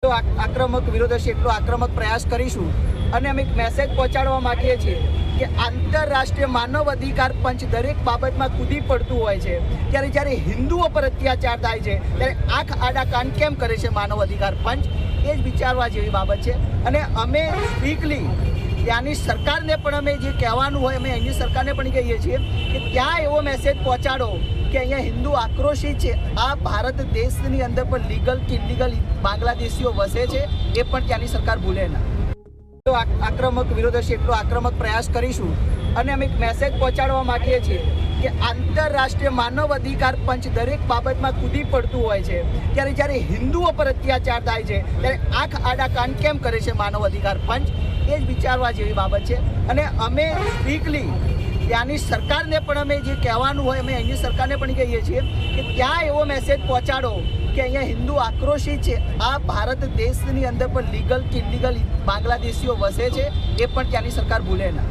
તો આક્રમક વિરોધ હશે એટલો આક્રમક પ્રયાસ કરીશું અને અમે એક મેસેજ પહોંચાડવા માંગીએ છીએ કે આંતરરાષ્ટ્રીય માનવ અધિકાર પંચ દરેક બાબતમાં કૂદી પડતું હોય છે ત્યારે જ્યારે હિન્દુઓ પર અત્યાચાર થાય છે ત્યારે આંખ આડા કાન કેમ કરે છે માનવ અધિકાર પંચ, એ જ વિચારવા જેવી બાબત છે। અને અમે સ્પીકલી ત્યાંની સરકારને પણ અમે જે કહેવાનું હોય અમે અહીંની સરકારને પણ કહીએ છીએ કે ત્યાં એવો મેસેજ પહોંચાડો કે અહીંયા હિન્દુ આક્રોશિત છે। આ ભારત દેશની અંદર પણ લીગલ કે ઇલીગલ બાંગ્લાદેશીઓ વસે છે, એ પણ ત્યાંની સરકાર ભૂલે ના। તો આક્રમક વિરોધ હશે એટલો આક્રમક પ્રયાસ કરીશું અને અમે એક મેસેજ પહોંચાડવા માંગીએ છીએ કે આંતરરાષ્ટ્રીય માનવ અધિકાર પંચ દરેક બાબતમાં કૂદી પડતું હોય છે ત્યારે જ્યારે હિન્દુઓ પર અત્યાચાર થાય છે ત્યારે આંખ આડા કાન કેમ કરે છે માનવ અધિકાર પંચ, એ જ વિચારવા જેવી બાબત છે। અને અમે સ્પીકલી ત્યાંની સરકારને પણ અમે જે કહેવાનું હોય અમે અહીંની સરકારને પણ કહીએ છીએ કે ત્યાં એવો મેસેજ પહોંચાડો કે અહીંયા હિન્દુ આક્રોશિત છે। આ ભારત દેશની અંદર પણ લીગલ કે ઇલીગલ બાંગ્લાદેશીઓ વસે છે, એ પણ ત્યાંની સરકાર ભૂલે ના।